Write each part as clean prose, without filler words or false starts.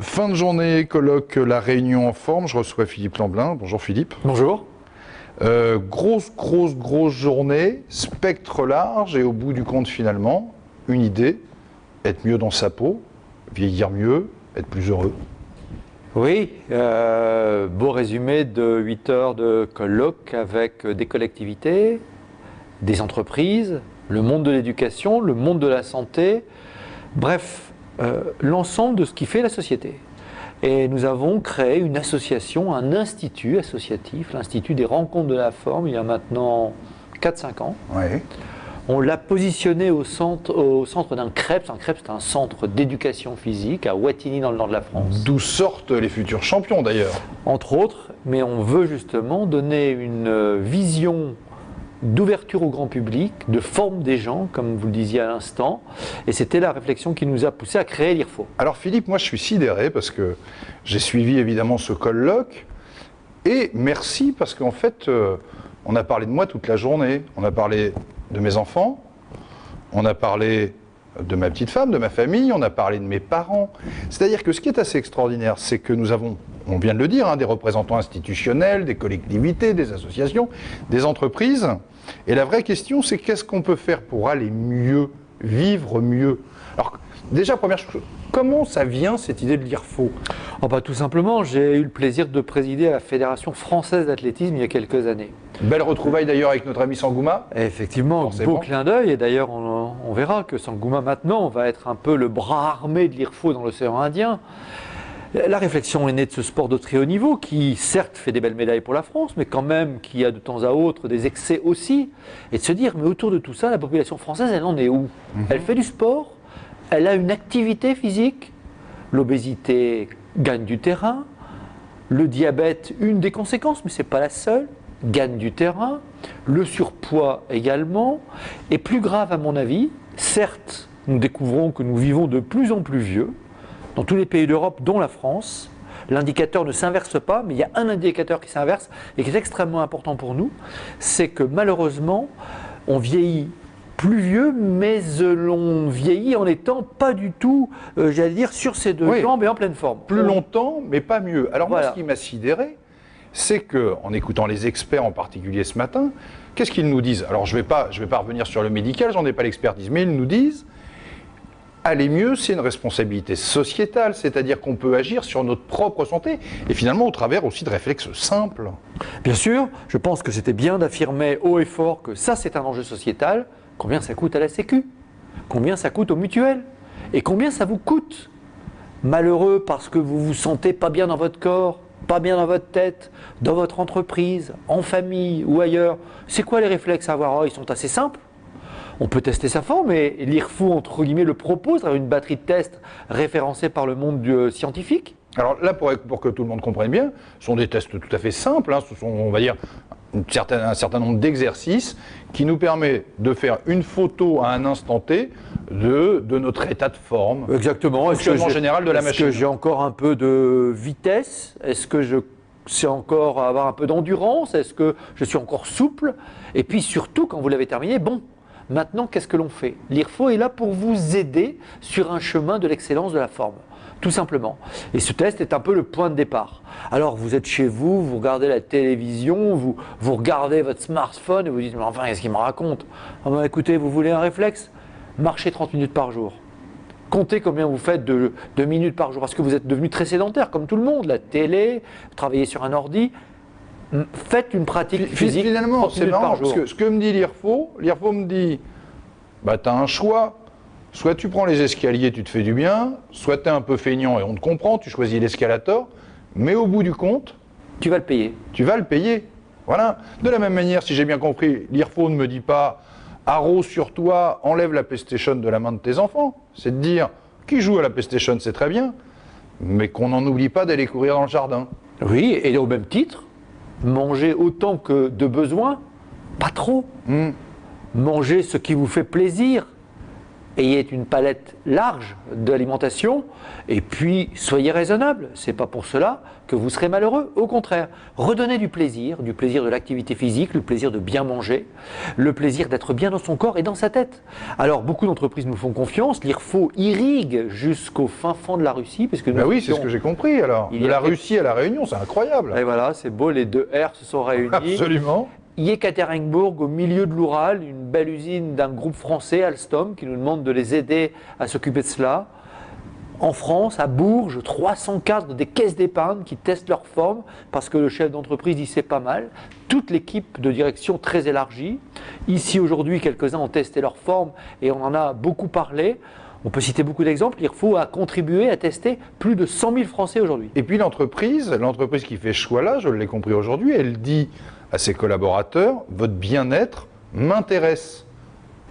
Fin de journée, colloque La Réunion en forme. Je reçois Philippe Lamblin. Bonjour Philippe. Bonjour. Grosse journée, spectre large et au bout du compte finalement, une idée, être mieux dans sa peau, vieillir mieux, être plus heureux. Oui, beau résumé de 8 heures de colloque avec des collectivités, des entreprises, le monde de l'éducation, le monde de la santé, bref, l'ensemble de ce qui fait la société. Et nous avons créé une association, un institut associatif, l'Institut des rencontres de la forme, il y a maintenant 4-5 ans. Ouais. On l'a positionné au centre d'un CREPS. Un CREPS, c'est un centre d'éducation physique à Wattignies dans le nord de la France. D'où sortent les futurs champions d'ailleurs. Entre autres, mais on veut justement donner une vision d'ouverture au grand public, de forme des gens, comme vous le disiez à l'instant. Et c'était la réflexion qui nous a poussé à créer l'IRFO. Alors Philippe, moi je suis sidéré parce que j'ai suivi évidemment ce colloque. Et merci parce qu'en fait, on a parlé de moi toute la journée. On a parlé de mes enfants, on a parlé de ma petite femme, de ma famille, on a parlé de mes parents. C'est-à-dire que ce qui est assez extraordinaire, c'est que nous avons, on vient de le dire, des représentants institutionnels, des collectivités, des associations, des entreprises. Et la vraie question, c'est qu'est-ce qu'on peut faire pour aller mieux, vivre mieux? Alors, déjà, première chose, comment ça vient cette idée de l'IRFO? Tout simplement, j'ai eu le plaisir de présider à la Fédération française d'athlétisme il y a quelques années. Belle retrouvaille d'ailleurs avec notre ami Sangouma. Et effectivement, forcément. beau clin d'œil. Et d'ailleurs, on verra que Sangouma maintenant va être un peu le bras armé de l'IRFO dans l'océan Indien. La réflexion est née de ce sport de très haut niveau qui, certes, fait des belles médailles pour la France, mais quand même qui a de temps à autre des excès aussi. Et de se dire, mais autour de tout ça, la population française, elle en est où? Elle fait du sport, elle a une activité physique, l'obésité gagne du terrain, le diabète, une des conséquences, mais ce n'est pas la seule, gagne du terrain, le surpoids également, et plus grave à mon avis, certes, nous découvrons que nous vivons de plus en plus vieux, dans tous les pays d'Europe, dont la France, l'indicateur ne s'inverse pas, mais il y a un indicateur qui s'inverse et qui est extrêmement important pour nous, c'est que malheureusement, on vieillit plus vieux, mais l'on vieillit en n'étant pas du tout, j'allais dire, sur ses deux jambes et en pleine forme. Plus longtemps, mais pas mieux. Alors Voilà. moi, ce qui m'a sidéré, c'est que, en écoutant les experts en particulier ce matin, qu'est-ce qu'ils nous disent? Alors je vais pas revenir sur le médical, j'en ai pas l'expertise, mais ils nous disent aller mieux, c'est une responsabilité sociétale, c'est-à-dire qu'on peut agir sur notre propre santé, et finalement au travers aussi de réflexes simples. Bien sûr, je pense que c'était bien d'affirmer haut et fort que ça c'est un enjeu sociétal. Combien ça coûte à la Sécu? Combien ça coûte aux mutuelles? Et combien ça vous coûte? Malheureux parce que vous vous sentez pas bien dans votre corps, pas bien dans votre tête, dans votre entreprise, en famille ou ailleurs. C'est quoi les réflexes à avoir? Ils sont assez simples. On peut tester sa forme et l'IRFO, entre guillemets, le propose avec une batterie de tests référencée par le monde scientifique. Alors là, pour que tout le monde comprenne bien, ce sont des tests tout à fait simples, ce sont, on va dire, un certain nombre d'exercices qui nous permet de faire une photo à un instant T de notre état de forme. Exactement. Fonctionnement général de la machine. Est-ce que j'ai encore un peu de vitesse? Est-ce que je sais encore avoir un peu d'endurance? Est-ce que je suis encore souple? Et puis surtout, quand vous l'avez terminé, bon, maintenant, qu'est-ce que l'on fait? L'IRFO est là pour vous aider sur un chemin de l'excellence de la forme, tout simplement. Et ce test est un peu le point de départ. Alors, vous êtes chez vous, vous regardez la télévision, vous regardez votre smartphone et vous dites, mais enfin, qu'est-ce qu'il me raconte? Écoutez, vous voulez un réflexe? Marchez 30 minutes par jour. Comptez combien vous faites de minutes par jour, parce que vous êtes devenu très sédentaire, comme tout le monde. La télé, travailler sur un ordi. Faites une pratique physique. Finalement, c'est marrant, parce que ce que me dit l'IRFO me dit, tu as un choix, soit tu prends les escaliers, tu te fais du bien, soit tu es un peu feignant et on te comprend, tu choisis l'escalator, mais au bout du compte, tu vas le payer. Tu vas le payer. Voilà. De la même manière, si j'ai bien compris, l'IRFO ne me dit pas, arrose sur toi, enlève la PlayStation de la main de tes enfants. C'est de dire, qui joue à la PlayStation, c'est très bien, mais qu'on n'en oublie pas d'aller courir dans le jardin. Oui, et au même titre, manger autant que de besoin, pas trop. Manger ce qui vous fait plaisir, ayez une palette large d'alimentation et puis soyez raisonnable. Ce n'est pas pour cela que vous serez malheureux. Au contraire, redonnez du plaisir de l'activité physique, le plaisir de bien manger, le plaisir d'être bien dans son corps et dans sa tête. Alors, beaucoup d'entreprises nous font confiance. L'IRFO irrigue jusqu'au fin fond de la Russie. Parce que oui, c'est ce que j'ai compris alors. De la Russie à la Réunion, c'est incroyable. Et voilà, c'est beau, les deux R se sont réunis. Absolument. Yekaterinbourg, au milieu de l'Oural, une belle usine d'un groupe français, Alstom, qui nous demande de les aider à s'occuper de cela. En France, à Bourges, 300 cadres des caisses d'épargne qui testent leur forme parce que le chef d'entreprise dit c'est pas mal. Toute l'équipe de direction très élargie. Ici, aujourd'hui, quelques-uns ont testé leur forme et on en a beaucoup parlé. On peut citer beaucoup d'exemples. L'IRFO a contribué à tester plus de 100 000 Français aujourd'hui. Et puis l'entreprise qui fait ce choix-là, je l'ai compris aujourd'hui, elle dit à ses collaborateurs, votre bien-être m'intéresse.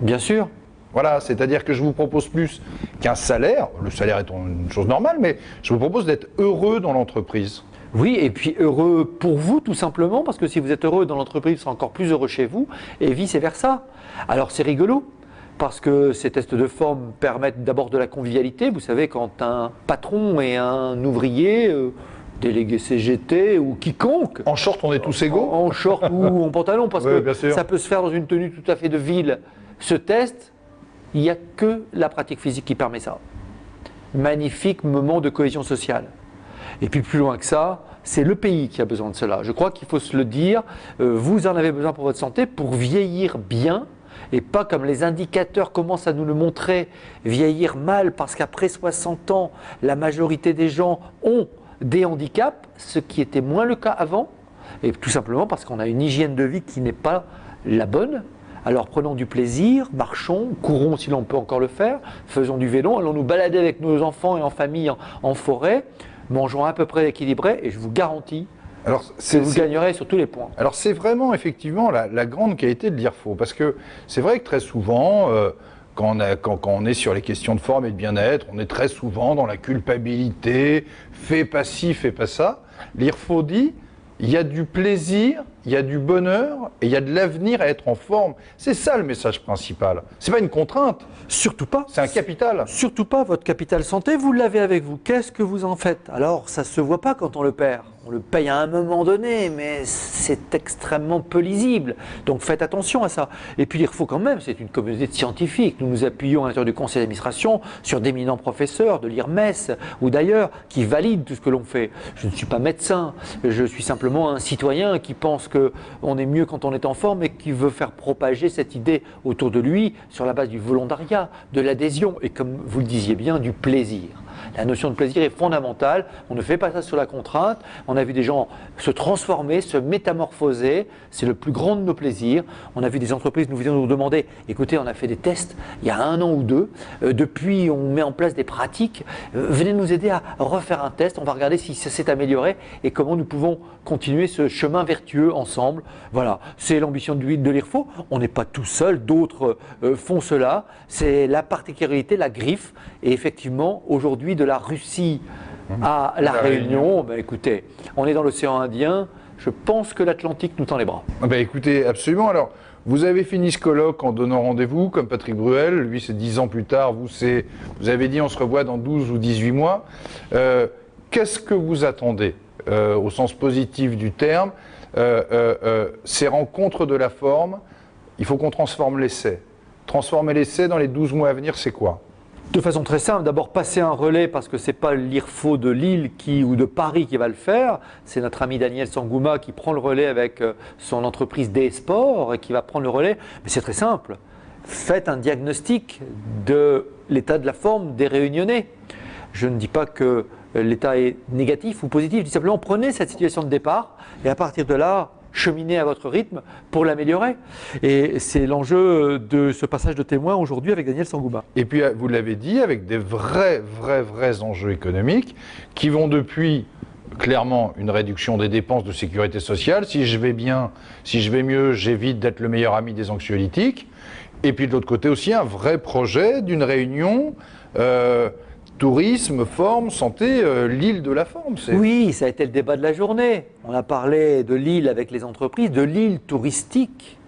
Bien sûr. Voilà, c'est-à-dire que je vous propose plus qu'un salaire, le salaire est une chose normale, mais je vous propose d'être heureux dans l'entreprise. Oui, et puis heureux pour vous tout simplement, parce que si vous êtes heureux dans l'entreprise, vous serez encore plus heureux chez vous, et vice-versa. Alors c'est rigolo, parce que ces tests de forme permettent d'abord de la convivialité. Vous savez, quand un patron et un ouvrier... délégué CGT ou quiconque. En short, on est tous égaux. En short ou en pantalon, parce que bien sûr. ça peut se faire dans une tenue tout à fait de ville. Ce test, il n'y a que la pratique physique qui permet ça. Magnifique moment de cohésion sociale. Et puis plus loin que ça, c'est le pays qui a besoin de cela. Je crois qu'il faut se le dire, vous en avez besoin pour votre santé, pour vieillir bien, et pas comme les indicateurs commencent à nous le montrer, vieillir mal, parce qu'après 60 ans, la majorité des gens ont des handicaps, ce qui était moins le cas avant, et tout simplement parce qu'on a une hygiène de vie qui n'est pas la bonne. Alors prenons du plaisir, marchons, courons si l'on peut encore le faire, faisons du vélo, allons nous balader avec nos enfants et en famille en forêt, mangeons à peu près équilibré et je vous garantis que vous gagnerez sur tous les points. Alors c'est vraiment effectivement la grande qualité de l'IRFO, parce que c'est vrai que très souvent... Quand on est sur les questions de forme et de bien-être, on est très souvent dans la culpabilité, fais pas ci, fais pas ça. L'IRFO dit, il y a du plaisir, il y a du bonheur et il y a de l'avenir à être en forme. C'est ça le message principal. C'est pas une contrainte. Surtout pas. C'est un capital. Surtout pas, votre capital santé, vous l'avez avec vous. Qu'est-ce que vous en faites? Alors, ça se voit pas quand on le perd. On le paye à un moment donné, mais c'est extrêmement peu lisible. Donc faites attention à ça. Et puis l'IRFO quand même, c'est une communauté de scientifiques. Nous nous appuyons à l'intérieur du conseil d'administration sur d'éminents professeurs de l'IRMES ou d'ailleurs qui valident tout ce que l'on fait. Je ne suis pas médecin, je suis simplement un citoyen qui pense qu'on est mieux quand on est en forme et qui veut faire propager cette idée autour de lui sur la base du volontariat, de l'adhésion et comme vous le disiez bien, du plaisir. La notion de plaisir est fondamentale, on ne fait pas ça sur la contrainte, on a vu des gens se transformer, se métamorphoser, c'est le plus grand de nos plaisirs. On a vu des entreprises nous demander, écoutez, on a fait des tests il y a 1 an ou 2, depuis on met en place des pratiques, venez nous aider à refaire un test, on va regarder si ça s'est amélioré et comment nous pouvons continuer ce chemin vertueux ensemble. Voilà, c'est l'ambition de l'IRFO, on n'est pas tout seul, d'autres font cela, c'est la particularité, la griffe, et effectivement aujourd'hui de la Russie à la Réunion, ben écoutez, on est dans l'océan Indien, je pense que l'Atlantique nous tend les bras. Ben écoutez, absolument. Alors, vous avez fini ce colloque en donnant rendez-vous, comme Patrick Bruel, lui c'est 10 ans plus tard, vous avez dit on se revoit dans 12 ou 18 mois. Qu'est-ce que vous attendez, au sens positif du terme, ces rencontres de la forme, il faut qu'on transforme l'essai. Transformer l'essai dans les 12 mois à venir, c'est quoi ? De façon très simple, d'abord passer un relais parce que ce n'est pas l'IRFO de Lille ou de Paris qui va le faire, c'est notre ami Daniel Sangouma qui prend le relais avec son entreprise D-Sport et qui va prendre le relais, mais c'est très simple, faites un diagnostic de l'état de la forme des Réunionnais. Je ne dis pas que l'état est négatif ou positif, je dis simplement prenez cette situation de départ et à partir de là, cheminez à votre rythme pour l'améliorer. Et c'est l'enjeu de ce passage de témoin aujourd'hui avec Daniel Sangouma. Et puis, vous l'avez dit, avec des vrais enjeux économiques qui vont depuis, clairement, une réduction des dépenses de sécurité sociale. Si je vais bien, si je vais mieux, j'évite d'être le meilleur ami des anxiolytiques. Et puis, de l'autre côté aussi, un vrai projet d'une réunion... tourisme, forme, santé, l'île de la forme. Oui, ça a été le débat de la journée. On a parlé de l'île avec les entreprises, de l'île touristique.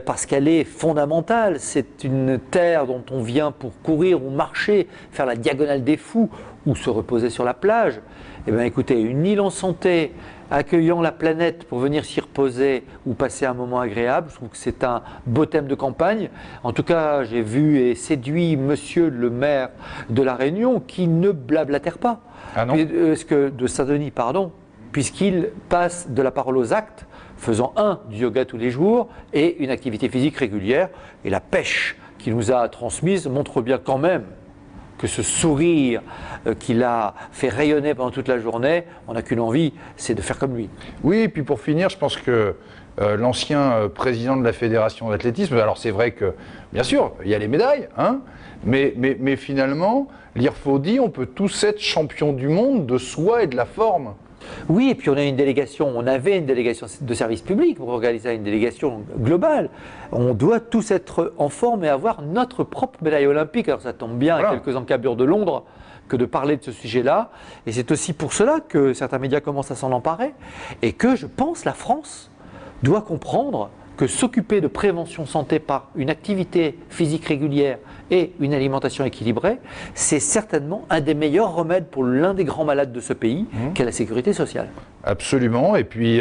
parce qu'elle est fondamentale. C'est une terre dont on vient pour courir ou marcher, faire la diagonale des fous ou se reposer sur la plage. Eh bien écoutez, une île en santé, accueillant la planète pour venir s'y reposer ou passer un moment agréable, je trouve que c'est un beau thème de campagne. En tout cas, j'ai vu et séduit monsieur le maire de La Réunion qui ne blablatère pas. Ah non ? De Saint-Denis, pardon, puisqu'il passe de la parole aux actes, faisant du yoga tous les jours et une activité physique régulière. Et la pêche qu'il nous a transmise montre bien quand même que ce sourire qu'il a fait rayonner pendant toute la journée, on n'a qu'une envie, c'est de faire comme lui. Oui, et puis pour finir, je pense que l'ancien président de la Fédération d'athlétisme, alors c'est vrai que, bien sûr, il y a les médailles, hein, mais finalement, l'IRFO dit on peut tous être champions du monde de soi et de la forme. Oui, et puis on avait une délégation de service public pour organiser une délégation globale. On doit tous être en forme et avoir notre propre médaille olympique. Alors ça tombe bien à quelques encablures de Londres que de parler de ce sujet-là. Et c'est aussi pour cela que certains médias commencent à s'en emparer et que je pense la France doit comprendre que s'occuper de prévention santé par une activité physique régulière et une alimentation équilibrée, c'est certainement un des meilleurs remèdes pour l'un des grands malades de ce pays, qu'est la sécurité sociale. Absolument, et puis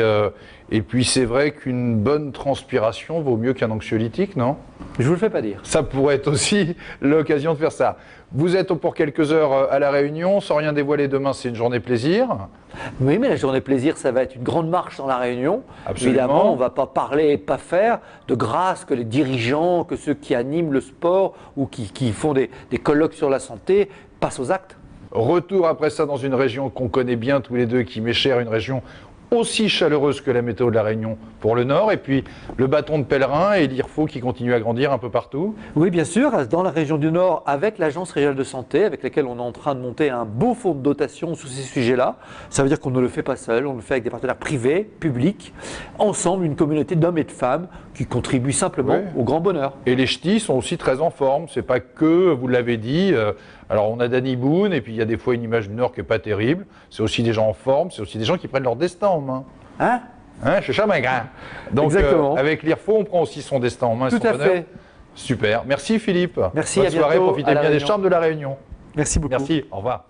c'est vrai qu'une bonne transpiration vaut mieux qu'un anxiolytique, non ? Je ne vous le fais pas dire. Ça pourrait être aussi l'occasion de faire ça. Vous êtes pour quelques heures à La Réunion, sans rien dévoiler demain, c'est une journée plaisir. Oui, mais la journée plaisir, ça va être une grande marche dans La Réunion. Absolument. Évidemment, on ne va pas parler et pas faire de grâce que les dirigeants, que ceux qui animent le sport ou qui font des colloques sur la santé passent aux actes. Retour après ça dans une région qu'on connaît bien tous les deux, qui m'est chère, une région aussi chaleureuse que la météo de La Réunion pour le nord, et puis le bâton de pèlerin et l'IRFO qui continue à grandir un peu partout. Oui, bien sûr, dans la région du Nord, avec l'Agence régionale de santé, avec laquelle on est en train de monter un beau fonds de dotation sur ces sujets-là. Ça veut dire qu'on ne le fait pas seul, on le fait avec des partenaires privés, publics, ensemble, une communauté d'hommes et de femmes qui contribuent simplement au grand bonheur. Et les ch'tis sont aussi très en forme, c'est pas que, vous l'avez dit, alors on a Danny Boone, et puis il y a des fois une image du Nord qui n'est pas terrible, c'est aussi des gens en forme, c'est aussi des gens qui prennent leur destin en main. Hein ? Hein, je suis jamais grand. Donc avec l'IRFO, on prend aussi son destin en main. Tout à fait. Super. Merci Philippe. Merci, bonne à bientôt. soirée, profitez bien des charmes de La Réunion. Merci beaucoup. Merci, au revoir.